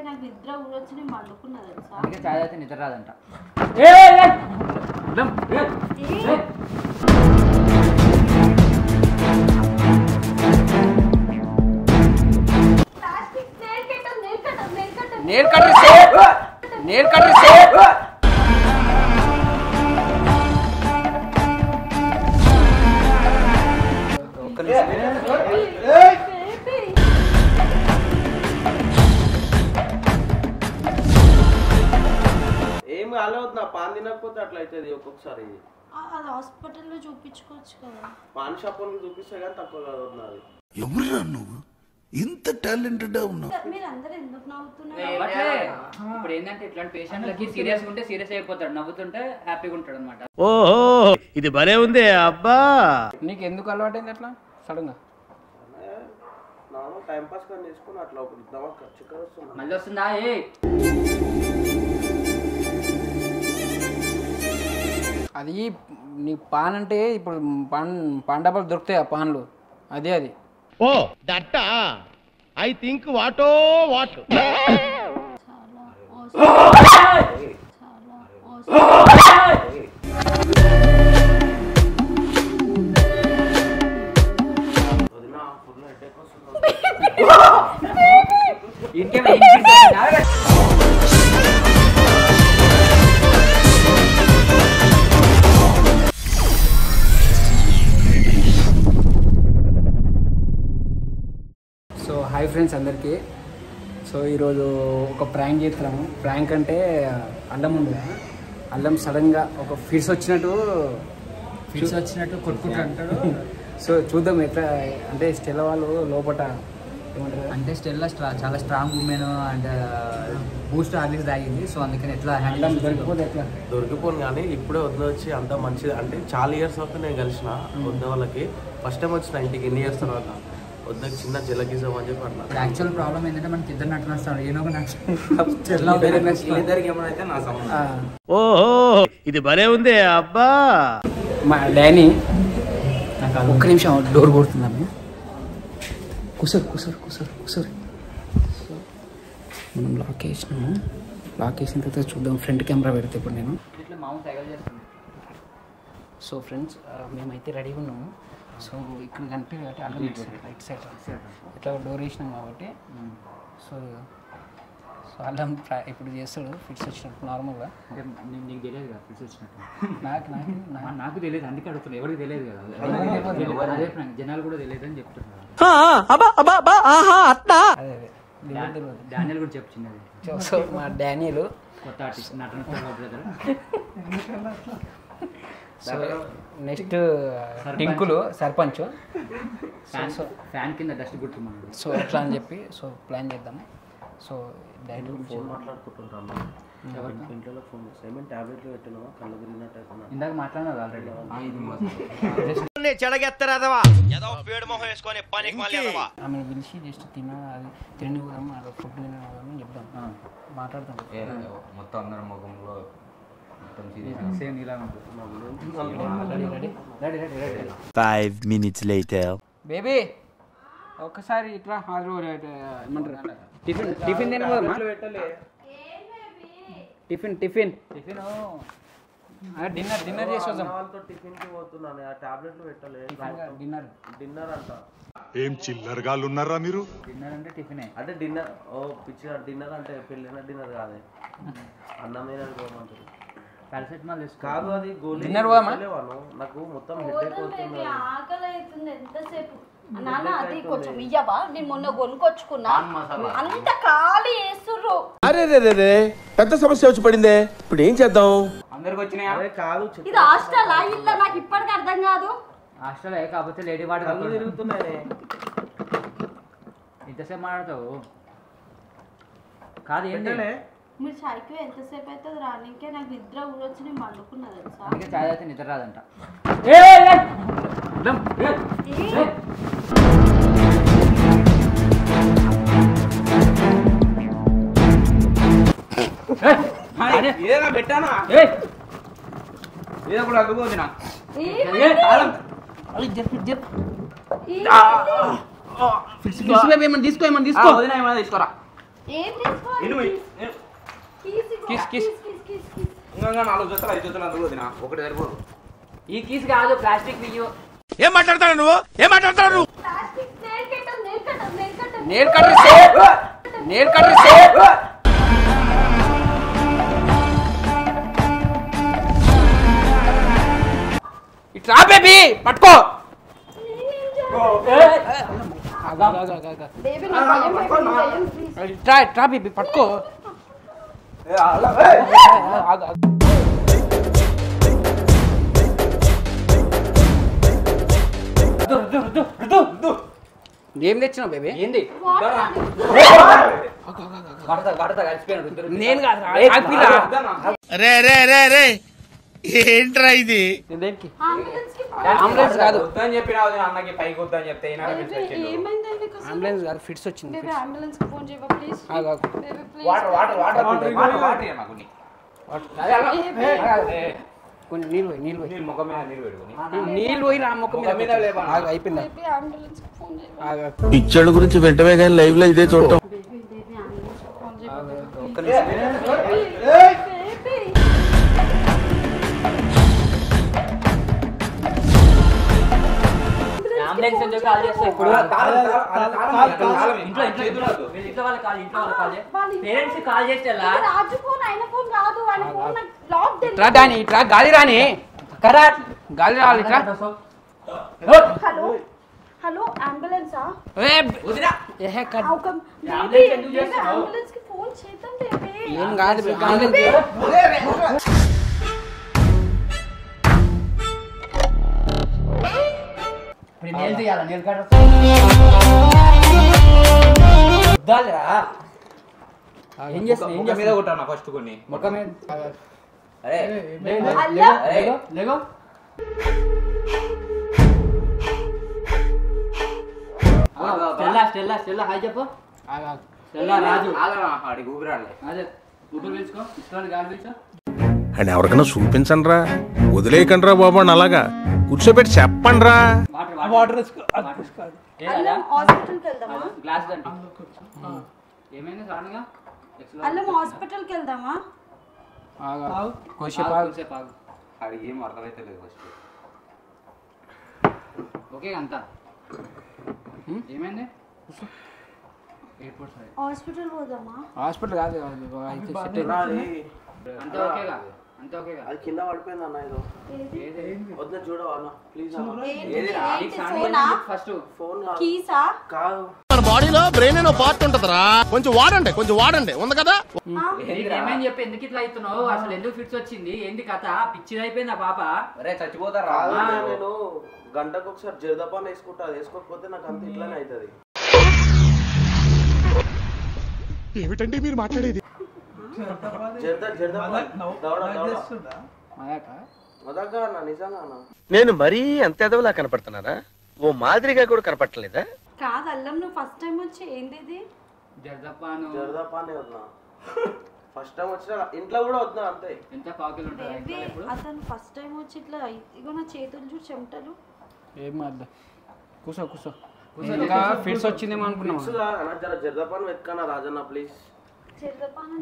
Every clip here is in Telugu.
నాకు నిద్ర ఊరొచ్చి నేను పండుకున్నా తెలుసా. అందుకే చాయ్ అయితే నిద్ర రాదంట. ఏం కాలేవద్దు నా పాన్ తినకపోతే అట్లా అవుతుంది ఒక్కొక్కసారి. అది హాస్పిటల్లో చూపించుకోవచ్చు కదా. పాన్ షాప్ చూపిస్తే కానీ తక్కువ కాదు నాది. ఎవరురా నువ్వు ఇంత టాలెంటెడ్ ఉన్నావు? మీరు అందరూ ఎందుకు నవ్వుతున్నారు? ఇప్పుడు ఏంటంటే ఇట్లాంటి పేషెంట్లకి సీరియస్ ఉంటే సీరియస్ అయిపోతాడు, నవ్వుతుంటే హ్యాపీగా ఉంటాడు అనమాట. ఓహో ఇది భలే ఉంది అబ్బా. నీకు ఎందుకు అలవాటైంది అట్లా సడన్ గా? టైం పాస్ కానీ చేసుకుని అట్లా చికెన్ వస్తుంది. మళ్ళీ వస్తుందా? అది నీ పాన్ అంటే ఇప్పుడు పాన్ డబ్బాలు దొరుకుతాయి ఆ పాన్లు, అదే అది. ఓ దట్టా ఐ థింక్ వాటో వాట్. సో హాయ్ ఫ్రెండ్స్ అందరికీ. సో ఈరోజు ఒక ప్రాంక్ చేస్తున్నాము. ప్రాంక్ అంటే అల్లం ఉంది కదా, అల్లం సడన్గా ఒక ఫిట్స్ వచ్చినట్టు కొట్టుకుంటూ అంటాడు. సో చూద్దాం ఎట్లా అంటే స్టెల్ల వాళ్ళు లోపల ఏమంటారు అంటే స్టెల్లా చాలా strong women and Boost Horlicks తాగింది. సో అందుకని ఎట్లా అల్లం దొరికిపోతే ఎట్లా దొరికిపోను కానీ ఇప్పుడే వద్దు వచ్చి అంత మంచిది. అంటే చాలా ఇయర్స్ అవుతుంది నేను కలిసిన వద్ద వాళ్ళకి. ఫస్ట్ టైం వచ్చిన ఇంటికి ఎన్ని ఇయర్స్ తర్వాత వద్దకి చిన్న జలకిజం అని చెప్పి అట్లా. యాక్చువల్ ప్రాబ్లం ఏంటంటే మనకి ఇద్దరు నటు నచ్చుతాడు. ఇద్దరికి ఏమైనా అయితే నా సంబంధం. ఓహో ఇది భలే ఉంది అబ్బా. మా డానీ ఒక్క నిమిషం డోర్ కొడుతున్నాము. కూసరు. మనం లాక్ వేసినాము. లాక్ వేసిన తర్వాత చూద్దాం. ఫ్రంట్ కెమెరా పెడితే ఇప్పుడు నేను ఇట్లా మామూలు సైకిల్ చేస్తాను. సో ఫ్రెండ్స్ మేమైతే రెడీగా ఉన్నాము. సో ఇక్కడ కనిపి రైట్ సైడ్ ఇట్లా డోర్ వేసినాం కాబట్టి సో అల్లం ఇప్పుడు చేస్తాడు ఫిట్స్ వచ్చినట్టు నార్మల్గా. నీకు తెలియదు కదా ఫిట్స్ వచ్చినట్టు? నాకు తెలియదు, అందుకే అడుగుతున్నా. ఎవరికి తెలియదు కదా, అదే జనాలు కూడా తెలియదు అని చెప్తున్నారు. అదే డానియల్ కూడా చెప్పు చిన్నది. సో మా డానియల్ కొత్త ఆర్టిస్ట్ నటన బ్రదర్. సో నెక్స్ట్ టింకులు సర్పంచ్. ఫ్యాన్ కింద డస్ట్ గుర్తున్నాడు. సో ఎట్లా అని చెప్పి సో ప్లాన్ చేద్దాము. సో డైరెక్ట్ ఫోన్ మాట్లాడుకుంటుంటాను. ఇంట్లో ఫోన్ ఏమైనా టాబ్లెట్లు పెట్టినావా? కళ్ళు తిరిగినట్టు అవుతున్నా. ఇందాక మాట్లాడినావు ఆల్రెడీ. ఆమె పిలిచి జస్ట్ తిని పోదాం, ఫుడ్ తినని చెప్దాం, మాట్లాడతాం. మొత్తం అందరి ముఖంలో సేమ్ ఇలా ఉంటుంది. 5 minutes later. బేబీ ఒక్కసారి ఇట్లా హాజరు ఏమంటారు టిఫిన్ తినబోదమ్మా. టిఫిన్ డిన్నర్ చేసి వద్దాం. టిఫిన్కి పోతున్నాను. ఆ టాబ్లెట్లు పెట్టలేదు. డిన్నర్ అంట. ఏం చిల్లరగాళ్ళు ఉన్నారా మీరు? డిన్నర్ అంటే టిఫినే. అంటే డిన్నర్ పిచ్చి డిన్నర్ అంటే పెళ్ళిన డిన్నర్ కాదే, అన్నమైన పోమంటారు. పారాసిటమాల్ కాదు అది గోళీ. డిన్నర్ పోదామా? నాకు మొత్తం హెడేక్ అవుతుంది. ఆకలి అవుతుంది ఎంతసేపు. నాన్న అది కొంచెం ఇయ్యవా? నేను మొన్న కొనుక్కొచ్చుకున్నా, అంత ఖాళీ వేస్తుర్రు. అరే రే పెద్ద సమస్య వచ్చి పడిందే, ఇప్పుడు ఏం చేద్దాం? అందరికి వచ్చినాయి కాదు. ఇది హాస్టల్ ఇల్లా నాకు ఇప్పటికి అర్థం కాదు. హాస్టల్ కాకపోతే లేడీ వాడు కళ్ళు తిరుగుతున్నాయి. ఇంతసేపు మాట్లాడతావు కాదు ఏంటంటే మీరు చాయ్కి ఎంతసేపు అవుతుంది రానికే? నాకు నిద్ర ఊరొచ్చి నేను పండుకున్నా తెలుసా. అందుకే చాయ్ అయితే నిద్ర రాదంట. పెట్టానా కూడా అగ్గిపోతున్నా. తీసుకోరా. ఏం తీసుకోవాలి ఇంకా 4 జతలు 5 జతలు అందులో వదినా ఒకటి సరిపోదు. ఈ కీస్ కాదు ప్లాస్టిక్ బియ్యం. ఏం మాట్లాడతాడు నువ్వు ప్లాస్టిక్ నేల్ కట్టర్ సేఫ్ ఇట్లా బేబీ పట్టుకో. బేబీ నా భయం ప్లీజ్ ఇట్లా బేబీ పట్టుకో. ఏం తెచ్చినావు బేబీ? ఏంది నేను కాదు ఏంట్రా ఇది? అంబులెన్స్ కాదు, వద్దని చెప్పినావు అన్నకి పైకి వద్దని చెప్తే ఏమైందండి అంబులెన్స్ కాదు, ఫిట్స్ వచ్చింది. బేబీ అంబులెన్స్ కి ఫోన్ చేయవా ప్లీజ్ బేబీ ప్లీజ్ కొంచెం నీళ్ళు పోయి ముఖం మీద నీళ్ళు పెట్టుకుని నీళ్ళు పోయి నా ముఖం మీద అయిపోయిందా? బేబీ అంబులెన్స్ కి ఫోన్ చేయవా పిచ్చోళ్ళ గురించి వెంటనే కానీ లైవ్ లో ఇదే చూడటం. బేబీ అంబులెన్స్ కి ఫోన్ చేయవా ఒక్క నిమిషం. బేబీ అంబులెన్స్ అని చెప్పి కాల్ చేస్తా. ఇప్పుడు ఇంట్లో వాళ్ళ కాల్ పేరెంట్స్ కాల్ చేస్తే ఎలా? రాజు ఫోన్ ఆయన ఫోన్ కాదు ఆయన ఫోన్ లాక్ ఇట్లా దాని ఇట్లా గాలి రాని కరాట్ గాలి రావాలి ఇట్లా. హలో హలో అంబులెన్సా వదినా ఒక బేబీ అంబులెన్స్ కి ఫోన్ చేద్దాం బేబీ ఏం కాదు అంబులెన్స్ నేల్ తీయాలా? నేల్ కట్ట ఏం చేస్తున్నా? ఏం మీద కొట్టాను ఫస్ట్ కొన్ని ముఖం మీద అరే అల్లా లేగో స్టెల్లా హాయ్ చెప్పు. స్టెల్లా రాజు ఆడికి ఊపిరాడలే. అదే ఊపిరి పీల్చుకో, ఇష్టం గాలి పీల్చో. అని ఎవరికైనా చూపించండి రా, వదిలేయకండి రా బాబు అని అలాగా కూర్చోబెట్టి చెప్పండి రా. వాటర్ అల్లం హాస్పిటల్ కి వెళ్దామా గ్లాస్ దండి. ఏమైంది సడన్ గా? అల్లం హాస్పిటల్ కి వెళ్దామా కొంచెం ఆగు. ఆడికి ఏం అర్థమైతే లేదు ఫస్ట్. ఓకే అంతా ఏమైంది? ఎయిర్పోర్ట్ సైడ్ హాస్పిటల్ పోదామా హాస్పిటల్ కాదు అయితే సెట్ అంతా ఓకేగా? అంతా ఓకేగా? అది కింద పడిపోయింది అన్న. ఏదో వద్దు చూడవా అన్న ప్లీజ్ అన్న. ఏంటి ఫోనా ఫస్ట్ ఫోన్ కీసా కాదు, మన బాడీలో బ్రెయిన్ అనే పార్ట్ ఉంటదిరా, కొంచెం వాడండి ఉంది కదా. ఏమని చెప్పి ఎందుకు ఇట్లా అవుతున్నావు? అసలు ఎందుకు ఫిట్స్ వచ్చింది? ఏంది కథ? పిచ్చిది అయిపోయింది ఆ పాప. అరే చచ్చిపోతారా? నేను గంటకు ఒకసారి జర్దపాన్ వేసుకుంటా, అది వేసుకోకపోతే నాకు అంత ఇట్లానే అవుతుంది. ఏమిటండి మీరు మాట్లాడేది? నేను మరీ అంత ఎదవలా కనపడుతున్నానా? ఓ మాదిరిగా కూడా కనపడలేదా? కాదు అల్లం నువ్వు ఫస్ట్ టైం వచ్చి ఏంది ఇది జర్దపాను వద్దా ఫస్ట్ టైం వచ్చిన ఇంట్లో కూడా వద్దా అంతే. ఎంత పాకులు ఉంటాయి అతను ఫస్ట్ టైం వచ్చి ఇట్లా ఇగో నా చేతులు చూసి చెమటలు ఏం మాద్దా కూసో ఇంకా ఫిట్స్ వచ్చిందేమో అనుకున్నాం. జర్దపాన్ వెతకనా రాజన్న ప్లీజ్.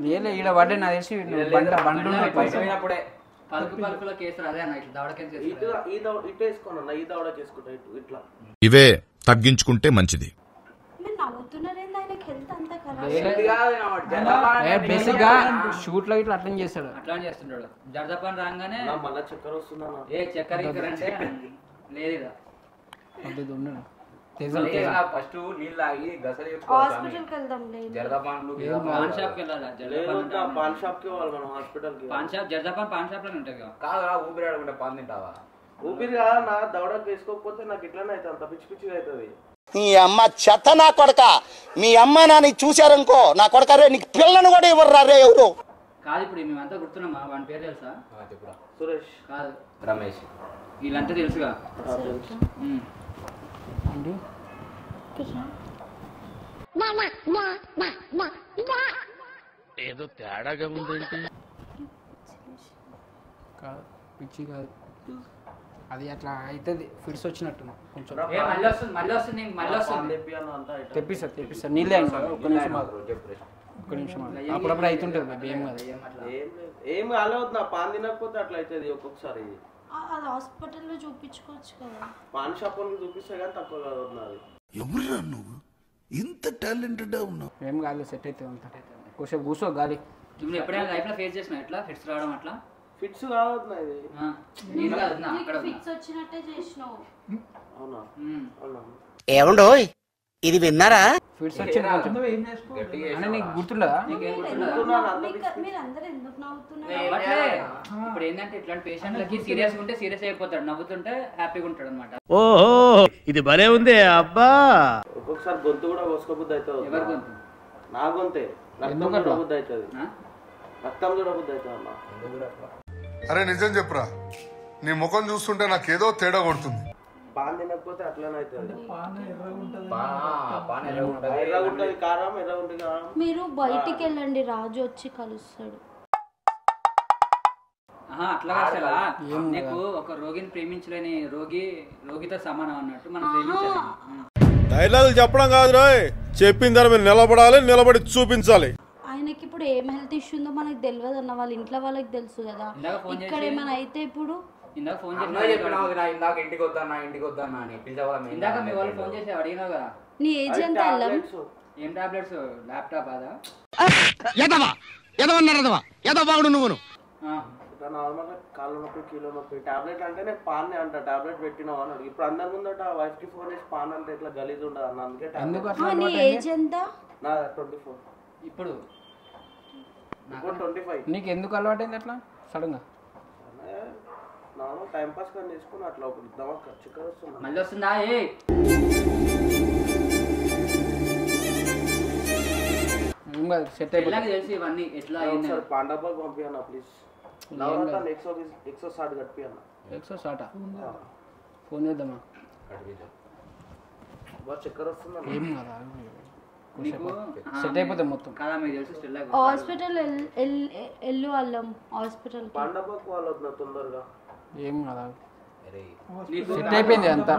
లేదు ఈడ పడ్డే నాకు తెలిసి పోయినప్పుడే పలుకుల కేసు అదే అన్న. ఇట్లా దవడకేసి ఇటు వేసుకోనన్నా, ఈ దవడకి వేసుకుంటా ఇట్లా. ఇవే తగ్గించుకుంటే మంచిది. మీరు నవ్వుతున్నారేంది? ఆయనకి హెల్త్ అంతా బేసిక్ గా షూట్ లో ఇట్లా అటెండ్ చేస్తాడు. అట్లా చేస్తుంటాడు. జర్దపాన్ రాగానే మళ్ళీ చక్కెర వస్తుందా? ఏ చక్కెర అంటే లేదు. ఫస్ట్ నీళ్ళు తాగి హాస్పిటల్ కి వెళ్దాం లేదు పాన్ షాప్ కి వెళ్ళాలి. పాన్ షాప్ కి పోవాలి మనం, హాస్పిటల్ కి. పాన్ షాప్ జర్దపాన్ పాన్ షాప్ లోనే ఉంటాయి కదా. కాదురా ఊపిరి ఆడుకుంటే పాన్ తింటావా? ఊపిరి కాదు నా దవడకి వేసుకోకపోతే నాకు ఇట్లానే అవుతుంది, అంత పిచ్చి పిచ్చిగా అవుతుంది. నీ అమ్మ చెత్త నా కొడక, మీ అమ్మ నాని చూశారనుకో నా కొడక రే నీకు పిల్లను కూడా ఇవ్వరు రే ఎవరు. కాదు ఇప్పుడు మేమంతా గుర్తున్నామా? వాని పేరు తెలుసా? చెప్పురా. సురేష్ కాదు రమేష్. వీళ్ళంతా తెలుసుగా. ఏదో తేడాగా ఉందేంటి? పిచ్చి కాదు అది, అట్లా అవుతుంది. ఫిట్స్ వచ్చినట్టు కొంచెం మళ్ళీ వస్తుంది తెప్పిస్తా నీళ్ళే ఒక్క నిమిషం. ఒక్క నిమిషం అప్పుడప్పుడు అవుతుంటుంది బేబీ ఏం కాదు ఏం కాలేదు నా పాన్ తినకపోతే అట్లా అవుతుంది ఒక్కొక్కసారి అది హాస్పిటల్లో చూపించుకోవచ్చు కదా పాన్ షాప్ చూపిస్తే కానీ తక్కువ కాదు నాది ఎవరురా నువ్వు ఇంత టాలెంటెడ్ ఉన్నావు ఏం కాదు సెట్ అవుతుంది అంతా కొంచెం కూర్చో గాలి నువ్వు ఎప్పుడైనా లైఫ్లో ఫేస్ చేసినా ఎట్లా ఫిట్స్ రావడం అట్లా ఫిట్స్ కావద్దు నా ఇది నేను కాదు నా అక్కడ ఫిక్స్ వచ్చినట్టే చేసినావు అవునా అవునా ఏమండోయ్ ఇది విన్నారా ఫిట్స్ వచ్చింది కొంచెం అంటే నీకు గుర్తుండదా మీరు అందరు ఎందుకు నవ్వుతున్నారు అవ్వట్లే. ఇప్పుడు ఏంటంటే ఇట్లాంటి పేషెంట్లకి సీరియస్ ఉంటే సీరియస్ అయిపోతాడు, నవ్వుతుంటే హ్యాపీగా ఉంటాడు అనమాట. ఓహో ఇది భలే ఉంది అబ్బా. ఒక్కొక్కసారి గొంతు కూడా కోసుకోబుద్ధి అవుతుంది. ఎవరి గొంతు? నా గొంతే. రక్తం చూడబుద్ధి అవుతుంది. రక్తం చూడబుద్ధి అవుతుంది అన్న. అరే నిజం చెప్పురా, నీ ముఖం చూస్తుంటే నాకేదో తేడా కొడుతుంది. పాన్ తినకపోతే అట్లనే అవుతుంది. కారం ఎర్ర ఉంటుంది కారం. మీరు బయటికి వెళ్ళండి, రాజు వచ్చి కలుస్తాడు. అట్లా అసలు నీకు ఒక రోగిని ప్రేమించలేని రోగితో సమానం అన్నట్టు మనం ప్రేమించాలి. డైలాగులు చెప్పడం కాదు రాయ్, చెప్పిన దాని మీద నిలబడాలి, నిలబడి చూపించాలి. ఆయనకి ఇప్పుడు ఏం హెల్త్ ఇష్యూ ఉందో మనకు తెలియదు అన్న, వాళ్ళ ఇంట్లో వాళ్ళకి తెలుసు కదా. ఇక్కడ ఏమైనా అయితే ఇప్పుడు ఇందాక ఫోన్ చేసి ఇందాక ఇంటికి వద్దానా అని ఇందాక మీ వాళ్ళు ఫోన్ చేసి అడిగినావు కదా. నీ ఏజ్ ఎంత? ఏం టాబ్లెట్స్? ల్యాప్టాప్ అదా? నువ్వు నార్మల్ గా కాళ్ళు నొప్పి కీలో నొప్పి టాబ్లెట్ అంటే నేను పాన్ అంట టాబ్లెట్ పెట్టినావు అని అడిగి. ఇప్పుడు అందరి ముందట వైఫ్ కి ఫోన్ చేసి పాన్ అంటే ఇట్లా గలీజ్ ఉండదు అన్న. అందుకే నీ ఏజ్ ఎంత? నా 24. ఇప్పుడు 25. నీకు ఎందుకు అలవాటైంది అట్లా సడన్ గా? నార్మల్ టైం పాస్ కానీ చేసుకుని అట్లా ఒక దవా చిక్కగా వస్తుంది. మళ్ళీ వస్తుందా? సెట్ తెలిసి ఇవన్నీ ఎట్లా ఒకసారి పాండాబాగ్ పంపియన్నా ప్లీజ్. ఎక్సో సాట్ కట్టియన్నా. ఎక్సో సాటా ఫోన్ చేద్దామా? చక్కర వస్తుందా? ఏం కదా సెట్ అయిపోతాం మొత్తం. హాస్పిటల్ ఎల్లు అల్లం హాస్పిటల్ పాండాబాగ్ వాళ్ళు వస్తున్నారు తొందరగా. ఏం కదా సెట్ అయిపోయింది అంతా.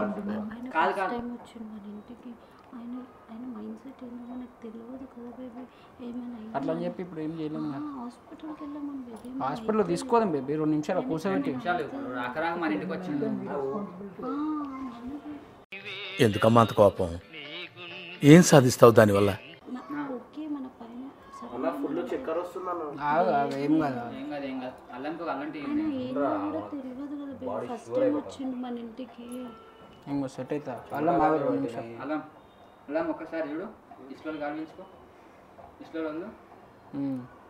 టైం వచ్చింది మన ఇంటికి. ఆయన మైండ్ సెట్ ఏందో మనకు తెలియదు కదా బేబీ. ఏమైనా అట్లా అని చెప్పి ఇప్పుడు ఏం చేయలేము. హాస్పిటల్కి వెళ్ళామని బేబీ. హాస్పిటల్లో తీసుకోదాం బేబీ, 2 నిమిషాలు కూర్చోబెట్టి. ఎందుకమ్మా అంత కోపం? ఏం సాధిస్తావు దానివల్ల? ఫుల్ చక్కెర వస్తుందన్న. ఏం కదా ఫస్ట్ టైం వచ్చిండు మన ఇంటికి. ఇంకో సెట్ అవుతా. అల్లం బాగా 2 నిమిషాలు. అల్లం ఒక్కసారి చూడు. ఇస్టోల్ గాలించుకో. ఇస్టోల్ ఉంది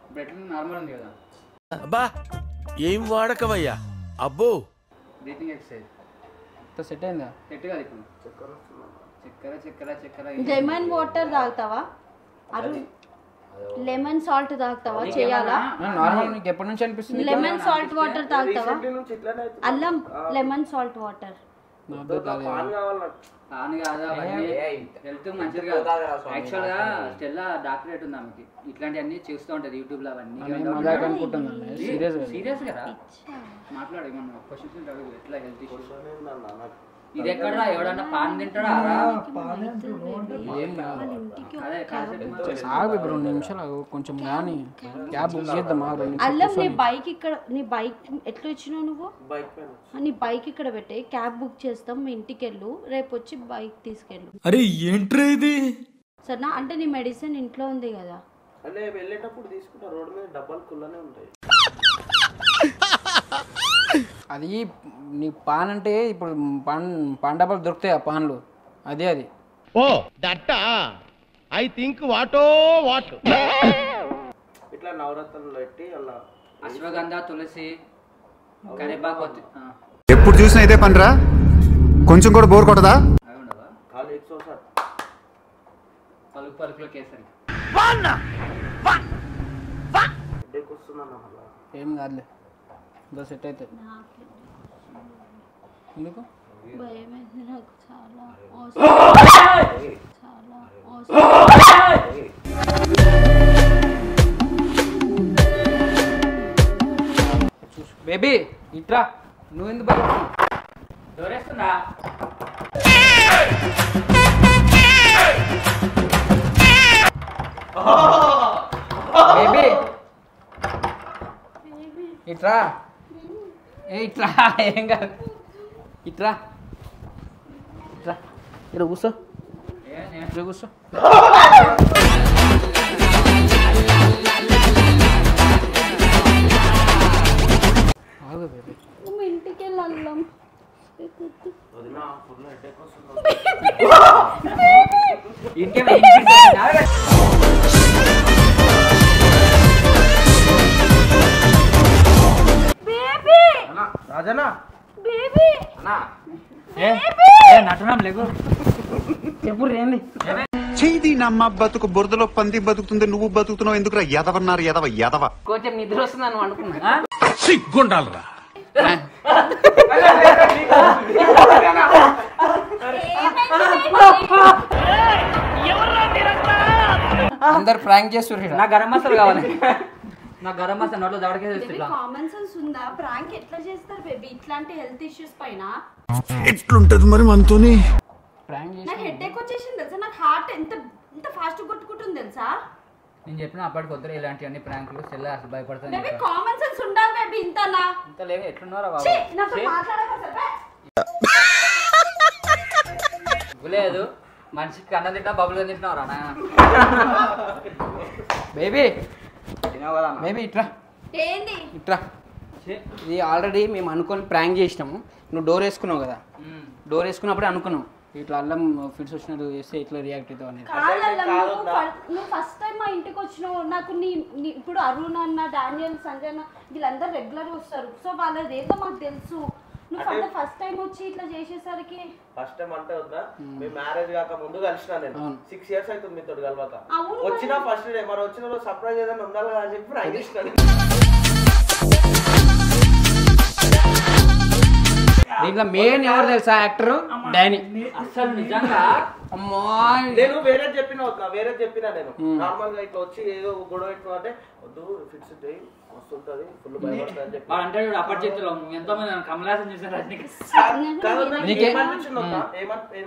ఇప్పుడు ఎట్లా నార్మల్ ఉంది కదా. అబ్బా ఏం వాడకవయ్యా అబ్బో. బ్రీతింగ్ ఎక్సర్సైజ్ సెట్ అయిందా? సెట్ కాదు ఇప్పుడు. చక్కెర లెమన్ వాటర్ తాగుతావా? లెమన్ సాల్ట్ తాగుతావా? చేయాలా? నార్మల్ నీకు ఎప్పటి నుంచి అనిపిస్తుంది? లెమన్ సాల్ట్ వాటర్ తాగుతావా? అల్లం లెమన్ సాల్ట్ వాటర్. హెల్త్ మంచిది కాదు. యాక్చువల్ గా స్టెల్లా డాక్టరేట్ ఉంది ఆమెకి. ఇట్లాంటివన్నీ చేస్తూ ఉంటది యూట్యూబ్ లో. అవన్నీ సీరియస్ కదా మాట్లాడు. ఏమన్నా క్వశ్చన్స్ అడుగు. ఎట్లా హెల్త్ ఇష్యూస్ ఇది ఎక్కడ? ఎవడన్నా పాన్ తింటాడా? ఆగు 2 నిమిషాలు కొంచెం కానీ క్యాబ్ బుక్ చేద్దామా? అల్లం నీ బైక్ ఎట్లా వచ్చినావు నువ్వు? నీ బైక్ ఇక్కడ పెట్టే, క్యాబ్ బుక్ చేస్తాం, మీ ఇంటికి వెళ్ళు, రేపు వచ్చి బైక్ తీసుకెళ్ళు. అరే ఏంట్రా ఇది? సరేనా? అంటే నీ మెడిసిన్ ఇంట్లో ఉంది కదా. అదే వెళ్ళేటప్పుడు తీసుకుంటా. రోడ్ మీద డబ్బాలు కుల్లనే ఉంటాయి. అది నీ పాన్ అంటే ఇప్పుడు పాన్ డబ్బాలు దొరుకుతాయి ఆ పాన్లు. అదే అది. ఓ దట్టా ఐ థింక్ వాట్ ఇట్లా నవరత్నాలు పెట్టి అలా అశ్వగంధ, తులసి, కరివేపాకు. ఎప్పుడు చూసినా ఇదే పనిరా, కొంచెం కూడా బోర్ కొట్టదా? ఖాళీ ఎక్సో సార్ పలుకులో కేసరి ఏం కాదులే, సెట్ అవుతుంది. ఎందుకు భయమైంది నాకు చాలా. బేబీ ఇట్రా. నువ్వు ఎందుకు డోరేస్తుందా? బేబీ ఇట్రా ఇట్రా ఏం కాదు ఇట్రా ఇట్రా ఇక్కడ కూర్చో ఇక్కడ కూర్చో ఆగు బేబీ ఇంటికి వెళ్ళాం రాజనా నటనం లేకు చెప్పు ఏంది చేయి నమ్మ బతుకు బురదలో పంది బతుకుతుంది నువ్వు బతుకుతున్నావు ఎందుకురా ఎదవన్నారు ఎదవ కొంచెం నిద్ర వస్తుందని అనుకున్నా సిగ్గుండాలరా అందరు ప్రాంక్ చేస్తున్నారు నా గరం మసాలా కావాలి నా గరం మసాలా నోట్లో దవడకే కామన్ సెన్స్ ఉందా ప్రాంక్ ఎట్లా చేస్తారు బేబీ ఇట్లాంటి హెల్త్ ఇష్యూస్ పైన ఎట్లుంటది మరి మనతోని ప్రాంక్ నాకు హెడేక్ వచ్చేసింది తెలుసా నాకు హార్ట్ ఎంత ఎంత ఫాస్ట్ కొట్టుకుంటుంది తెలుసా నేను చెప్పిన అప్పటికి వద్దరు ఇలాంటి అన్ని ప్రాంకులు చెల్ల అసలు భయపడతాను బేబీ కామన్ సెన్స్ ఉండాలి బేబీ ఇంతనా ఇంత లేదు ఎట్లున్నారా ఛీ, బాబు నాతో మాట్లాడక లేదు మనిషికి అన్నం తింటా బబులు తింటున్నారా నాయన బేబీ బేబీ ఇట్రా ఏంది ఇట్రా ఇది ఆల్రెడీ మేము అనుకొని ప్రాంక్ చేసినాము నువ్వు డోర్ వేసుకున్నావు కదా డోర్ వేసుకున్నప్పుడే అనుకున్నావు ఇట్లా అల్లం ఫిట్స్ వచ్చినట్టు చేస్తే ఇట్లా రియాక్ట్ అవుతావు అనేది నువ్వు ఫస్ట్ టైం మా ఇంటికి వచ్చినావు నాకు ఇప్పుడు అరుణ్ అన్న డానియల్ సంజయ్ అన్న వీళ్ళందరూ రెగ్యులర్ వస్తారు సో వాళ్ళది ఏదో మాకు తెలుసు నువ్వు ఫస్ట్ టైం వచ్చి ఇట్లా చేసేసరికి ఫస్ట్ టైం అంటే వద్దా మీ మ్యారేజ్ కాక ముందు కలిసిన నేను 6 years అవుతుంది మీతో కలవక వచ్చిన ఫస్ట్ డే మరి వచ్చిన రోజు సర్ప్రైజ్ ఏదైనా ఉండాలి అని చెప్పి ప్రాంక్ చేసినాను దీంట్లో మెయిన్ ఎవరు తెలుసా యాక్టర్ డానీ అసలు నిజంగా అమ్మా నేను వేరే చెప్పినా నేను నార్మల్ గా ఇట్లా వచ్చి ఏదో గొడవ పెట్టు అంటే వద్దు ఫిక్స్ ఉంటాయి వస్తుంటది ఫుల్ భయపడుతుంది అని చెప్పి అంటే అప్పటి చేతిలో ఎంతో మంది కమలాసన్ చేశారు రజనీకాంత్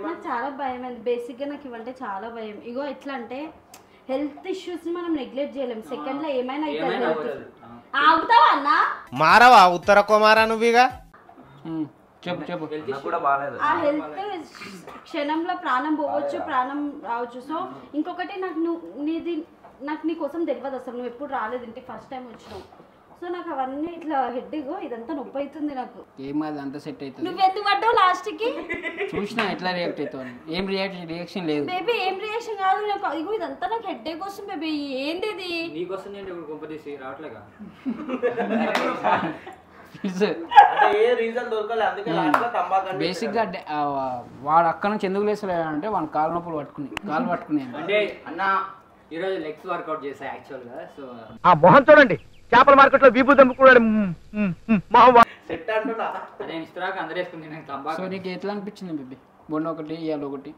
నాకు చాలా భయం అయింది బేసిక్ గా నాకు ఇవంటే చాలా భయం ఇగో ఎట్లా అంటే హెల్త్ ఇష్యూస్ ని మనం నెగ్లెక్ట్ చేయలేం సెకండ్ లో ఏమైనా అవుతావా అన్న మారవా ఉత్తర కుమారా నువ్వుగా చెప్పు చెప్పు ఆ హెల్త్ క్షణంలో ప్రాణం పోవచ్చు ప్రాణం రావచ్చు సో ఇంకొకటి నాకు నీ కోసం తెలియదు అసలు నువ్వు ఎప్పుడు రాలేదు ఇంటికి ఫస్ట్ టైం వచ్చినావు సో నాకు అవన్నీ ఇట్లా హెడ్ ఇదంతా నొప్పి అవుతుంది నాకు ఏం అది అంతా సెట్ అవుతుంది నువ్వు ఎందుకు పడ్డావు లాస్ట్ కి చూసినా ఎట్లా రియాక్ట్ అవుతావు ఏం రియాక్షన్ లేదు బేబీ ఏం రియాక్షన్ కాదు నాకు ఇగో ఇదంతా నాకు హెడ్ వస్తుంది బేబీ ఏంది ఇది నీకోసం నేను ఇప్పుడు గొప్పదీసి రావట్లేగా బేసిక్ గా వాడు అక్కడ నుంచి ఎందుకు లేసలేదంటే వాడు కాలు నొప్పులు పట్టుకుని అంటే అన్న ఈరోజు లెగ్స్ వర్కౌట్ చేసా యాక్చువల్ గా సో ఆ మొహం చూడండి చేపల మార్కెట్ లో వీపు దమ్ముకున్నాడు సెట్ అంటున్నా నేను ఇస్తాక అందరూ వేసుకుని సో నీకు ఎట్లా అనిపించింది బేబీ మొన్న ఒకటి ఇవాళ ఒకటి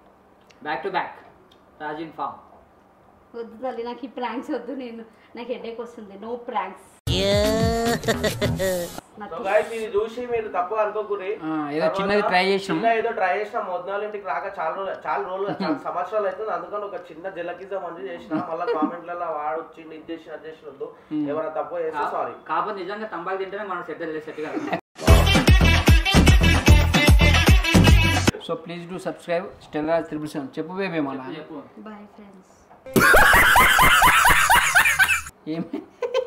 బ్యాక్ టు బ్యాక్ రాజిన్ ఫామ్ వద్దు తల్లి నాకు ఈ ప్రాంక్స్ వద్దు నాకు హెడేక్ వస్తుంది నో ప్రాంక్స్ ఇది చూసి మీరు తప్పు అనుకోకూరి ఏదో చిన్నది ట్రై చేసినాం ఏదో ట్రై చేసినా మొదనాలు ఇంటికి రాక చాలా రోజులు సంవత్సరాలు అవుతుంది అందుకని ఒక చిన్న జలకిజం మంచి చేసిన మళ్ళీ కామెంట్లలో వాడు వచ్చి ఇది చేసిన అది చేసినద్దు ఎవరైనా తప్పు చేస్తే సారీ కాకపోతే నిజంగా తంబాకు తింటేనే మనం సెట్ కాదు so please do subscribe Stella 777 చెప్పు బేబీ మళ్ళా బై ఫ్రెండ్స్ ఏమి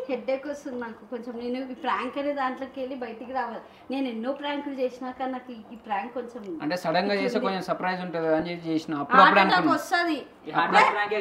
హెడేక్ వస్తుంది నాకు కొంచెం నేను ఈ ప్రాంక్ అనే దాంట్లోకి వెళ్ళి బయటికి రావాలి నేను ఎన్నో ప్రాంకులు చేసినాక నాకు ఈ ప్రాంక్ కొంచెం అంటే సడన్ గా చేస్తే కొంచెం సర్ప్రైజ్ ఉంటుంది అని చెప్పి చేసిన అప్పుడు వస్తుంది ప్రాంకే